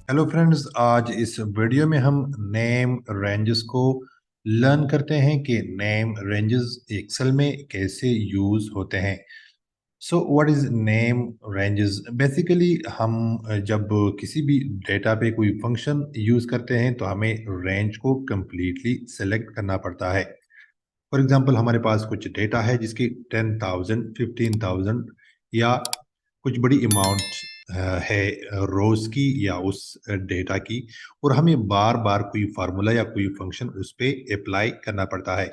Hello friends, आज इस video में हम नेम रेंजेस को लर्न करते हैं कि नेम रेंजेस एक्सेल में कैसे यूज होते हैं। So what is name ranges? Basically हम जब किसी भी डेटा पे कोई फंक्शन यूज करते हैं तो हमें रेंज को कम्प्लीटली सेलेक्ट करना पड़ता है। फॉर एग्जांपल, हमारे पास कुछ डेटा है जिसकी 10,000 15,000 या कुछ बड़ी अमाउंट है रोज की या उस डेटा की, और हमें बार बार कोई फार्मूला या कोई फंक्शन उस पे अप्लाई करना पड़ता है।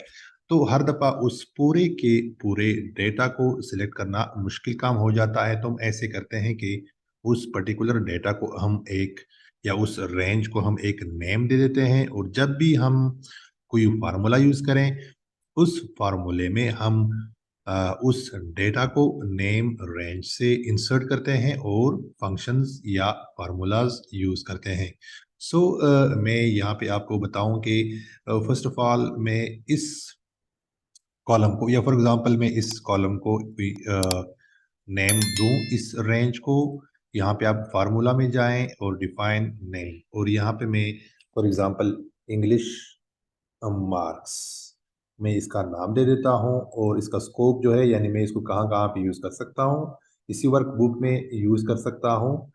तो हर दफ़ा उस पूरे के पूरे डेटा को सिलेक्ट करना मुश्किल काम हो जाता है। तो हम ऐसे करते हैं कि उस पर्टिकुलर डेटा को हम एक या उस रेंज को हम एक नेम दे देते हैं, और जब भी हम कोई फार्मूला यूज़ करें उस फार्मूले में हम उस डेटा को नेम रेंज से इंसर्ट करते हैं और फंक्शंस या फार्मूलाज यूज़ करते हैं। मैं यहाँ पे आपको बताऊं कि फर्स्ट ऑफ ऑल मैं इस कॉलम को, या फॉर एग्जांपल मैं इस कॉलम को नेम दूं इस रेंज को। यहाँ पे आप फार्मूला में जाएं और डिफाइन नेम, और यहाँ पे मैं फॉर एग्जांपल इंग्लिश मार्क्स मैं इसका नाम दे देता हूँ, और इसका स्कोप जो है, यानी मैं इसको कहाँ कहाँ पे यूज़ कर सकता हूँ। इसी वर्कबुक में यूज़ कर सकता हूँ,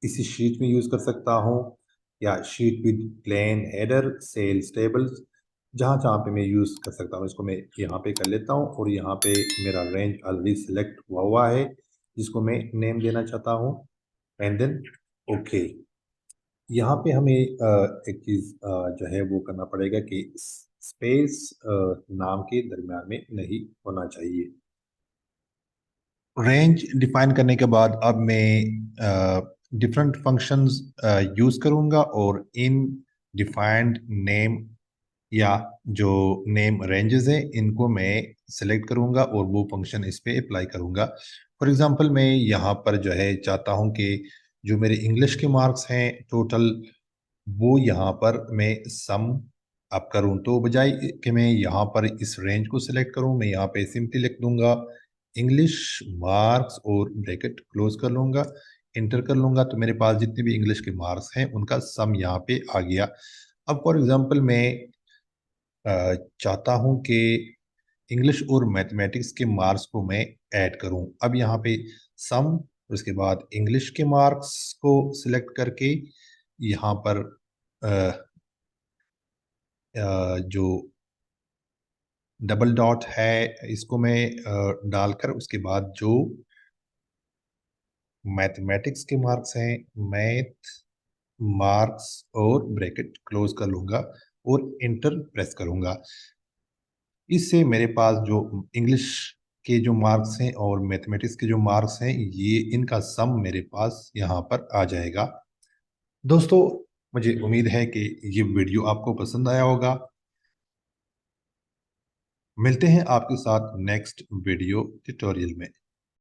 इसी शीट में यूज़ कर सकता हूँ, या sheet with plain header cells tables, जहाँ जहाँ पे मैं यूज़ कर सकता हूँ इसको मैं यहाँ पे कर लेता हूँ। और यहाँ पे मेरा रेंज ऑलरेडी सिलेक्ट हुआ है जिसको मैं नेम देना चाहता हूँ, एंड देन ओके। यहाँ पे हमें एक चीज़ जो है वो करना पड़ेगा कि स्पेस नाम के दरमियान में नहीं होना चाहिए। रेंज डिफाइन करने के बाद अब मैं डिफरेंट फंक्शंस यूज़ करूँगा, और इन डिफाइंड नेम या जो नेम रेंजेस हैं इनको मैं सिलेक्ट करूँगा और वो फंक्शन इस पे अप्लाई करूँगा। फॉर एग्जांपल, मैं यहाँ पर जो है चाहता हूँ कि जो मेरे इंग्लिश के मार्क्स हैं टोटल, वो यहाँ पर मैं सम अप करूँ। तो बजाय कि मैं यहाँ पर इस रेंज को सिलेक्ट करूँ, मैं यहाँ पे सिंपली लिख दूंगा इंग्लिश मार्क्स और ब्रैकेट क्लोज कर लूँगा, इंटर कर लूँगा। तो मेरे पास जितने भी इंग्लिश के मार्क्स हैं उनका सम यहाँ पे आ गया। अब फॉर एग्जांपल मैं चाहता हूँ कि इंग्लिश और मैथमेटिक्स के मार्क्स को मैं ऐड करूँ। अब यहाँ पे सम, उसके बाद इंग्लिश के मार्क्स को सिलेक्ट करके यहाँ पर जो डबल डॉट है इसको मैं डालकर, उसके बाद जो मैथमेटिक्स के मार्क्स हैं, मैथ मार्क्स और ब्रैकेट क्लोज कर लूँगा और इंटर प्रेस करूँगा। इससे मेरे पास जो इंग्लिश के जो मार्क्स हैं और मैथमेटिक्स के जो मार्क्स हैं, ये इनका सम मेरे पास यहाँ पर आ जाएगा। दोस्तों, मुझे उम्मीद है कि ये वीडियो आपको पसंद आया होगा। मिलते हैं आपके साथ नेक्स्ट वीडियो ट्यूटोरियल में।